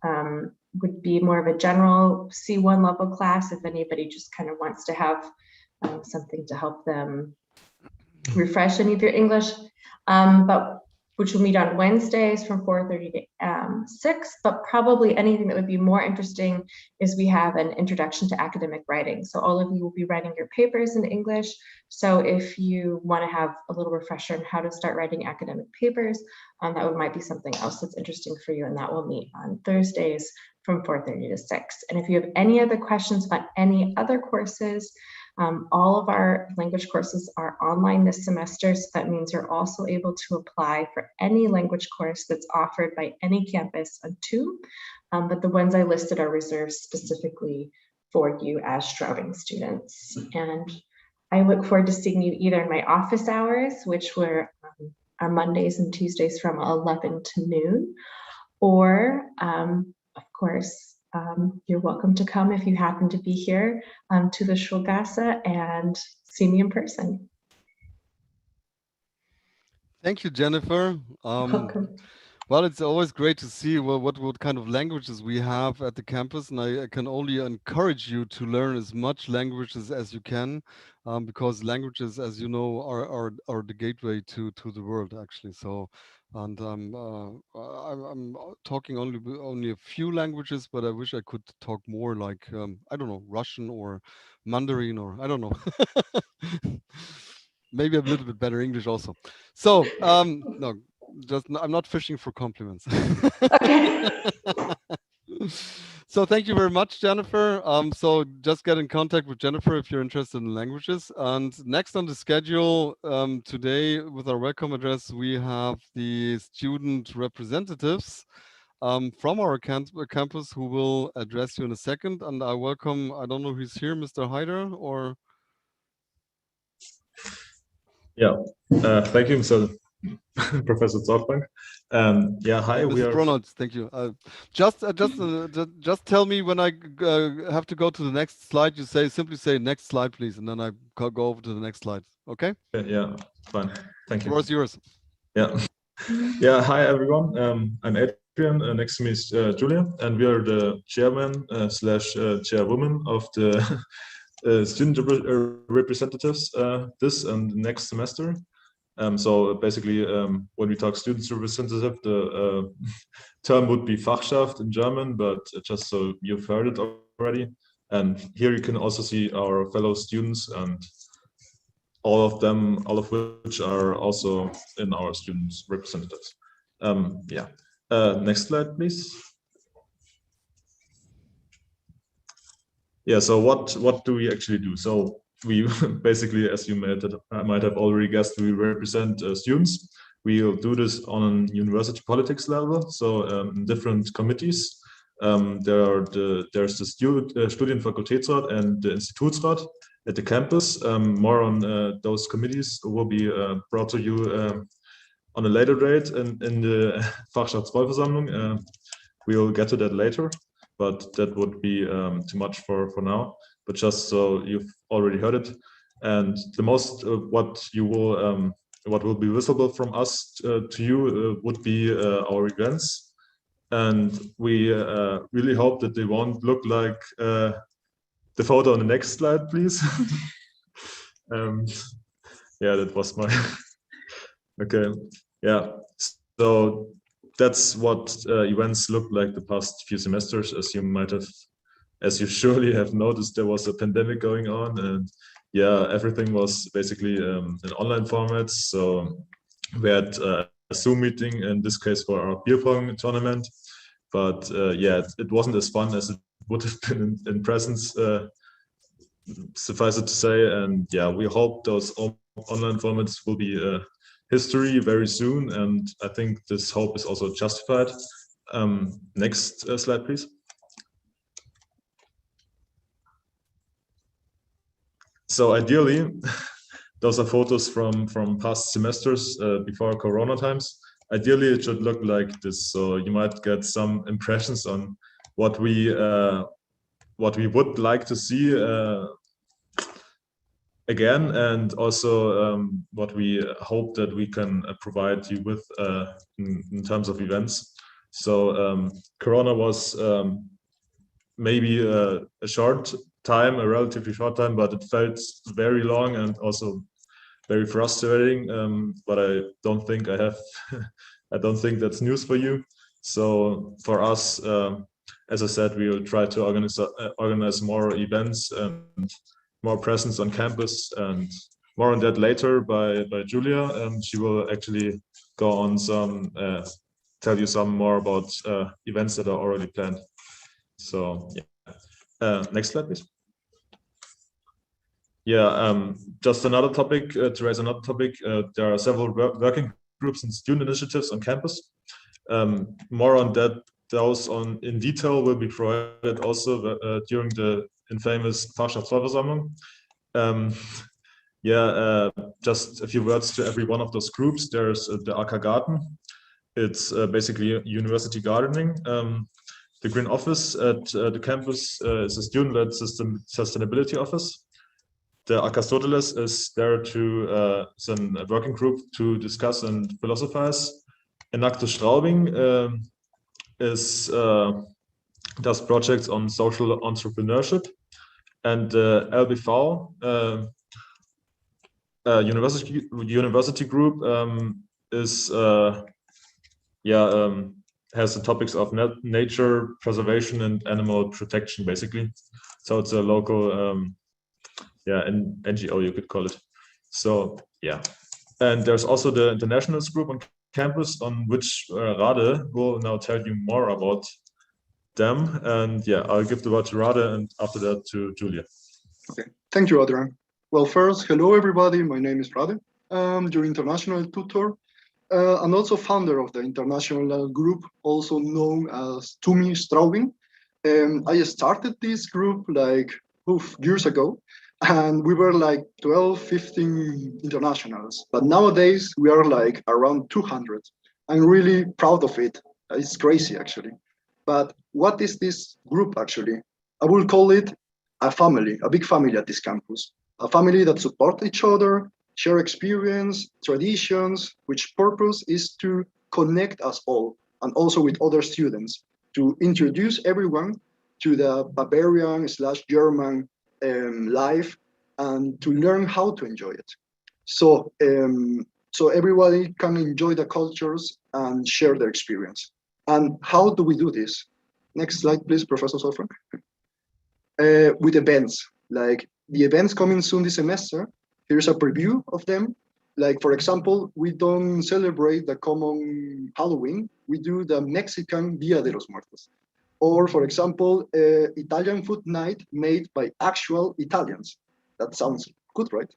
would be more of a general C1 level class if anybody just kind of wants to have something to help them refresh any of your English. But which will meet on Wednesdays from 4:30 to 6. But probably anything that would be more interesting is we have an introduction to academic writing. So all of you will be writing your papers in English. So if you want to have a little refresher on how to start writing academic papers, that might be something else that's interesting for you. And that will meet on Thursdays from 4:30 to 6. And if you have any other questions about any other courses, all of our language courses are online this semester, so that means you're also able to apply for any language course that's offered by any campus on TUM, but the ones I listed are reserved specifically for you as Straubing students. And I look forward to seeing you either in my office hours, which were are Mondays and Tuesdays from 11 to noon, or of course, you're welcome to come if you happen to be here to the Schulgasse and see me in person. Thank you, Jennifer. Welcome. Well, it's always great to see what kind of languages we have at the campus, and I can only encourage you to learn as much languages as you can, because languages, as you know, are the gateway to the world, actually. So, and I'm talking only a few languages, but I wish I could talk more, like I don't know, Russian or Mandarin, or I don't know. Maybe a little bit better English also. So, no. I'm not fishing for compliments. Okay. So thank you very much, Jennifer. So just get in contact with Jennifer if you're interested in languages. And next on the schedule today with our welcome address, we have the student representatives from our campus who will address you in a second. And I welcome, I don't know who's here, Mr. Hyder or? Yeah, thank you, Mr. Professor Zortbank. Yeah, hi. Mrs. We are. Ronald, thank you. Just tell me when I have to go to the next slide. You simply say next slide, please, and then I go over to the next slide. Okay? Yeah, fine. Thank you. The floor is yours. Yeah. Yeah. Hi, everyone. I'm Adrian. Next to me is Julia, and we are the chairman slash chairwoman of the student representatives this and next semester. So basically, when we talk students representative, the term would be Fachschaft in German, but just so you've heard it already. And here you can also see our fellow students, and all of which are also in our students representatives. Yeah. Next slide, please. Yeah. So what do we actually do? So we basically, as you might have already guessed, we represent students. We'll do this on a university politics level, so in different committees. There's the Studienfakultätsrat and the Institutsrat at the campus. More on those committees will be brought to you on a later date in the Fachschaftsvollversammlung. We'll get to that later, but that would be too much for now. But just so you've already heard it, and the most what will be visible from us to you would be our events, and we really hope that they won't look like the photo on the next slide, please. Yeah, that was my okay. Yeah, so that's what events look like the past few semesters, as you surely have noticed. There was a pandemic going on, and yeah, everything was basically in online formats. So we had a Zoom meeting in this case for our beer pong tournament, but yeah, it wasn't as fun as it would have been in presence, suffice it to say. And yeah, we hope those online formats will be history very soon, and I think this hope is also justified. Next slide, please. So ideally, those are photos from past semesters before Corona times. Ideally, it should look like this. So you might get some impressions on what we would like to see again, and also what we hope that we can provide you with in terms of events. So Corona was maybe a short time, a relatively short time, but it felt very long and also very frustrating. But I don't think I have, I don't think that's news for you. So for us, as I said, we will try to organize more events and more presence on campus, and more on that later by Julia. She will actually go on some, tell you some more about events that are already planned. So yeah, next slide, please. Yeah, just another topic, to raise another topic. There are several working groups and student initiatives on campus. More on that, those in detail will be provided also during the infamous Fachschaftsvollversammlung. Just a few words to every one of those groups. There's the AK Garden. It's basically university gardening. The Green Office at the campus is a student-led sustainability office. The Aristoteles is there to it's a working group to discuss and philosophize. Untitled Straubing does projects on social entrepreneurship, and LBV university group has the topics of nature preservation and animal protection, basically. So it's a local NGO, you could call it. So yeah, and there's also the internationals group on campus, on which Rade will now tell you more about them. And yeah, I'll give the word to Rade, and after that to Julia. Okay, thank you, Adrian. Well, first, hello everybody. My name is Rade. I'm your international tutor and also founder of the international group, also known as Tumi Straubing. I started this group like years ago, and we were like 12, 15 internationals. But nowadays we are like around 200. I'm really proud of it. It's crazy, actually. But what is this group, actually? I will call it a family, a big family at this campus. A family that support each other, share experience, traditions, which purpose is to connect us all, and also with other students, to introduce everyone to the Bavarian/German life, and to learn how to enjoy it. So, so everybody can enjoy the cultures and share their experience. And how do we do this? Next slide, please, Professor Solfrank. With events, like the events coming soon this semester. Here's a preview of them. Like, for example, we don't celebrate the common Halloween. We do the Mexican Dia de los Muertos. Or, for example, Italian food night made by actual Italians. That sounds good, right?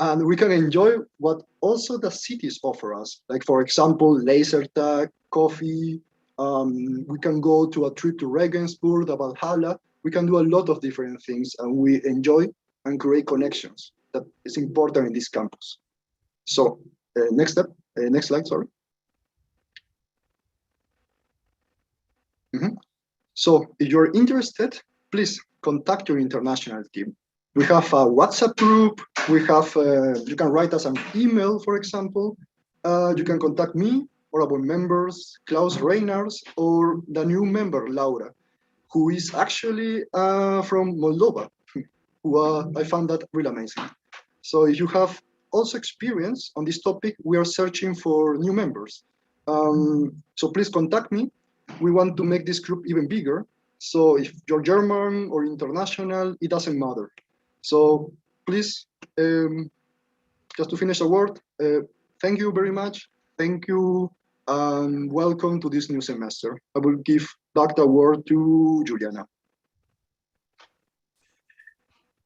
And we can enjoy what also the cities offer us. Like, for example, laser tag, coffee. We can go to a trip to Regensburg, the Valhalla. We can do a lot of different things, and we enjoy and create connections. That is important in this campus. So next step, next slide, sorry. So if you're interested, please contact your international team. We have a WhatsApp group. We have, you can write us an email, for example. You can contact me or our members, Klaus Reinars, or the new member, Laura, who is actually from Moldova, who I found that really amazing. So if you have also experience on this topic, we are searching for new members. So please contact me. We want to make this group even bigger. So if you're German or international, it doesn't matter. So please, just to finish a word, thank you very much. Thank you and welcome to this new semester. I will give back the word to Juliana.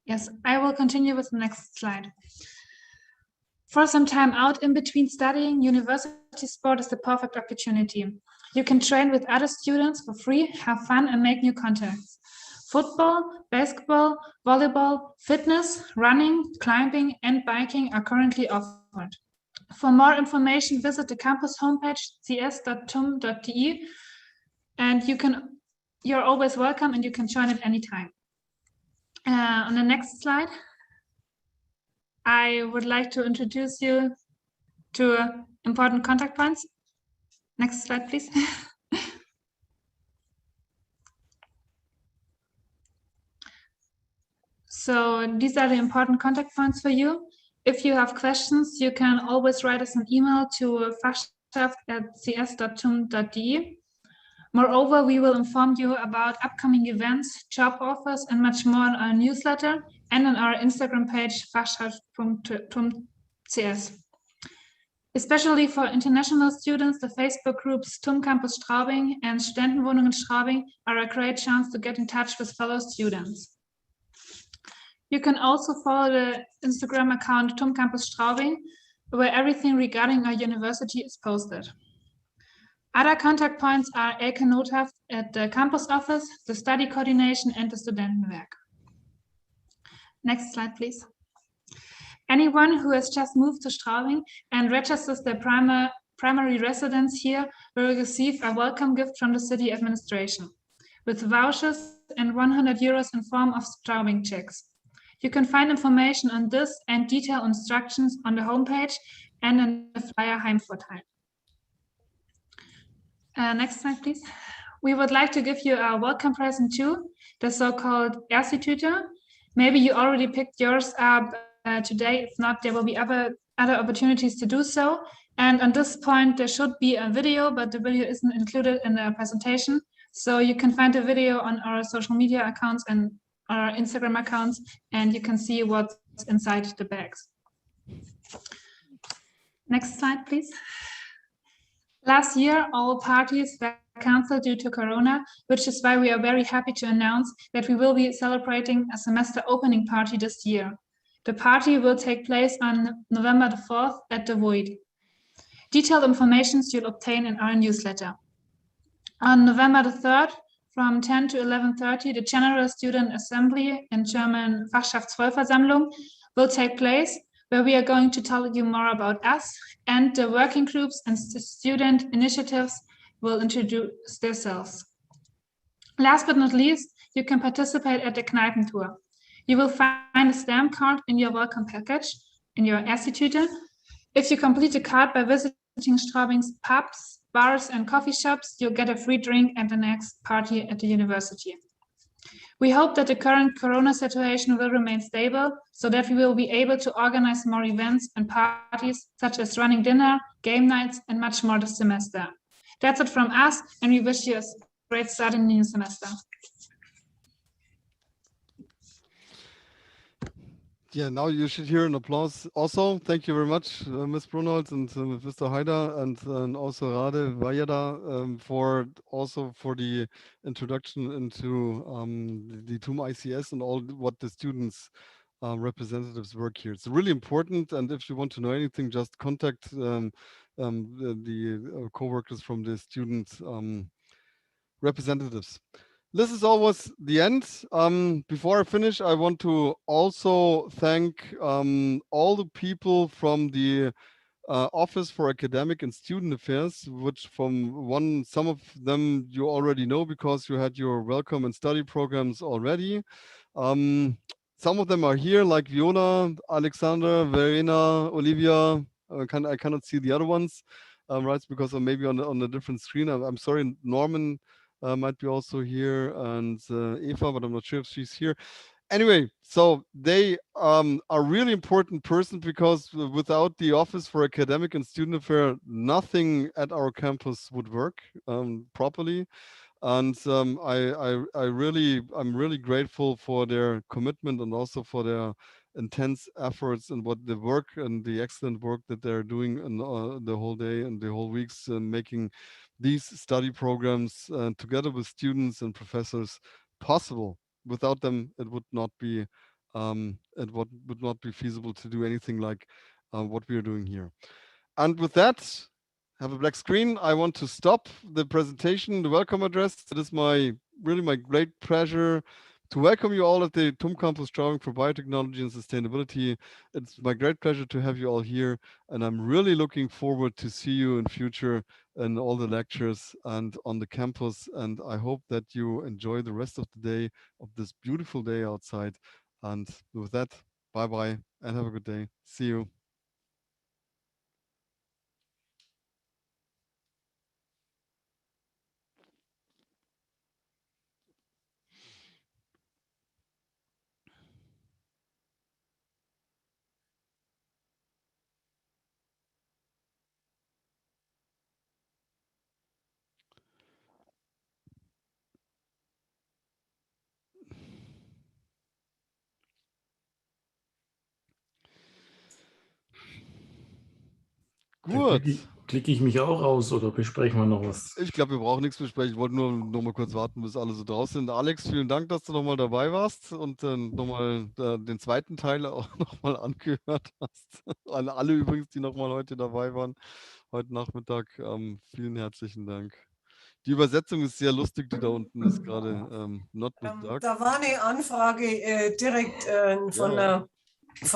Yes, I will continue with the next slide. For some time out in between studying, university sport is the perfect opportunity. You can train with other students for free, have fun, and make new contacts. Football, basketball, volleyball, fitness, running, climbing, and biking are currently offered. For more information, visit the campus homepage, cs.tum.de, and you're always welcome, and you can join at any time. On the next slide, I would like to introduce you to important contact points. Next slide, please. So these are the important contact points for you. If you have questions, you can always write us an email to fachschaft@cs.tum.de. Moreover, we will inform you about upcoming events, job offers, and much more on our newsletter and on our Instagram page, fachschaft.tum.cs. Especially for international students, the Facebook groups TUM Campus Straubing and Studentenwohnungen Straubing are a great chance to get in touch with fellow students. You can also follow the Instagram account TUM Campus Straubing, where everything regarding our university is posted. Other contact points are Elke Nothaft at the campus office, the study coordination, and the Studentenwerk. Next slide, please. Anyone who has just moved to Straubing and registers their primary residence here will receive a welcome gift from the city administration with vouchers and 100 euros in form of Straubing checks. You can find information on this and detailed instructions on the homepage and in the flyer Heimvorteil. Next slide, please. We would like to give you a welcome present too, the so-called Erste-Tüte. Maybe you already picked yours up today. If not, there will be other opportunities to do so. And on this point, there should be a video, but the video isn't included in the presentation. So you can find the video on our social media accounts and our Instagram accounts, and you can see what's inside the bags. Next slide, please. Last year, all parties were cancelled due to Corona, which is why we are very happy to announce that we will be celebrating a semester opening party this year. The party will take place on November the 4th at the Void. Detailed information you'll obtain in our newsletter. On November the 3rd, from 10 to 11:30, the General Student Assembly, in German Fachschaftsvollversammlung, will take place, where we are going to tell you more about us, and the working groups and student initiatives will introduce themselves. Last but not least, you can participate at the Kneipentour. You will find a stamp card in your welcome package, in your Erste-Tüte. If you complete the card by visiting Straubing's pubs, bars, and coffee shops, you'll get a free drink at the next party at the university. We hope that the current Corona situation will remain stable so that we will be able to organize more events and parties, such as running dinner, game nights, and much more this semester. That's it from us, and we wish you a great start in the new semester. Yeah, now you should hear an applause. Also, thank you very much, Ms. Brunholz and Mr. Haider, and also Rade Vajeda for the introduction into the TUM ICS and all what the students representatives work here. It's really important, and if you want to know anything, just contact the co-workers from the student representatives. This is always the end. Before I finish, I want to also thank all the people from the Office for Academic and Student Affairs, which some of them you already know because you had your welcome and study programs already. Some of them are here, like Viola, Alexandra, Verena, Olivia. I cannot see the other ones, right? Because I'm maybe on a different screen. I'm sorry, Norman might be also here, and Eva, but I'm not sure if she's here. Anyway, so they are really important person because without the Office for Academic and Student Affairs, nothing at our campus would work properly. And I'm really grateful for their commitment and also for their intense efforts and what the work and the excellent work that they're doing in the whole day and the whole weeks, making these study programs together with students and professors possible. Without them, it would not be feasible to do anything like what we are doing here. And with that, have a black screen. I want to stop the presentation, the welcome address. It is my great pleasure to welcome you all at the TUM Campus Straubing for Biotechnology and Sustainability. It's my great pleasure to have you all here, and I'm really looking forward to see you in future in all the lectures and on the campus. And I hope that you enjoy the rest of the day, of this beautiful day outside. And with that, bye-bye and have a good day. See you. Gut. Klicke ich mich auch aus oder besprechen wir noch was? Ich glaube, wir brauchen nichts besprechen. Ich wollte nur noch mal kurz warten, bis alle so draußen sind. Alex, vielen Dank, dass du nochmal dabei warst und nochmal den zweiten Teil auch nochmal angehört hast. An alle übrigens, die nochmal heute dabei waren, heute Nachmittag. Vielen herzlichen Dank. Die Übersetzung ist sehr lustig, die da unten ist gerade. Not with Doug. Da war eine Anfrage direkt von Ja.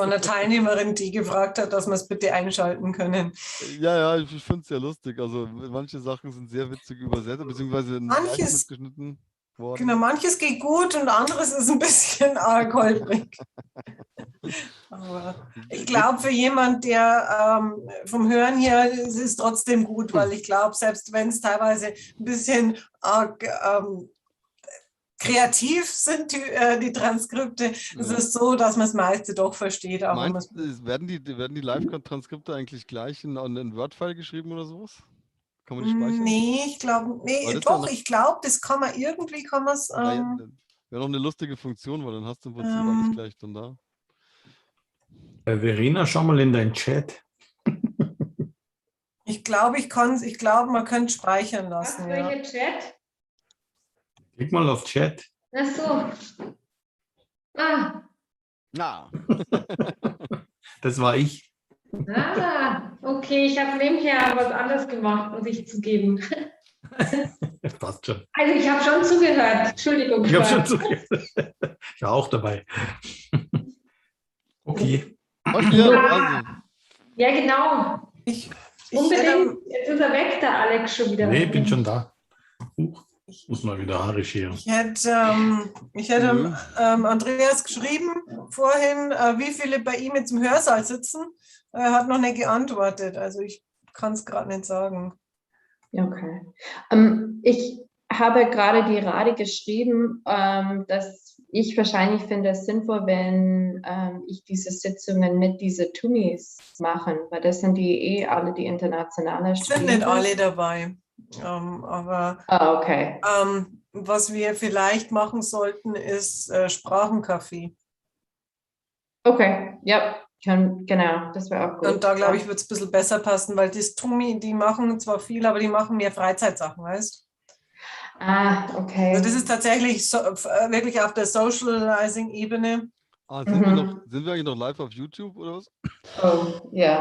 einer Teilnehmerin, die gefragt hat, dass wir es bitte einschalten können. Ja, ich finde es sehr lustig. Also manche Sachen sind sehr witzig übersetzt, beziehungsweise leicht mitgeschnitten worden. Genau, manches geht gut und anderes ist ein bisschen arg holprig. Aber ich glaube, für jemand, der vom Hören her, es ist trotzdem gut, weil ich glaube, selbst wenn es teilweise ein bisschen arg kreativ sind, die Transkripte, es ist so, dass man das meiste doch versteht. Aber werden die Live-Transkripte eigentlich gleich in Word-File geschrieben oder sowas? Kann man die speichern? Nee, ich glaube, ich glaube, das kann man irgendwie, es. Wäre noch eine lustige Funktion, weil dann hast du im Prinzip alles gleich dann da. Verena, schau mal in deinen Chat. Ich glaube, man könnte speichern lassen. Welcher Chat? Klick mal auf Chat. Ach so. Ah. Na. Das war ich. Okay, ich habe nebenher was anderes gemacht, muss ich zugeben. Passt schon. Also ich habe schon zugehört. Entschuldigung. Ich habe schon zugehört. Ich war auch dabei. Okay. Ja, genau. Unbedingt. Jetzt ist er weg, der Alex schon wieder. Nee, bin schon da. Ich muss mal wieder Haare scheren. Ich hätte Andreas geschrieben vorhin, wie viele bei ihm jetzt im Hörsaal sitzen. Er hat noch nicht geantwortet. Also ich kann es gerade nicht sagen. Okay. Ich habe gerade die Rade geschrieben, dass ich wahrscheinlich finde es sinnvoll, wenn ich diese Sitzungen mit diese Tumis machen, weil das sind die alle die internationale Studenten. Sind nicht alle dabei. Aber okay. Was wir vielleicht machen sollten, ist Sprachencafé. Okay, ja, genau, das wäre auch gut. Und da, glaube ich, wird es ein bisschen besser passen, weil das Tumi, die machen zwar viel, aber die machen mehr Freizeitsachen, weißt du? Okay. Also das ist tatsächlich wirklich auf der Socializing-Ebene. Sind wir eigentlich noch live auf YouTube oder was? Oh, ja.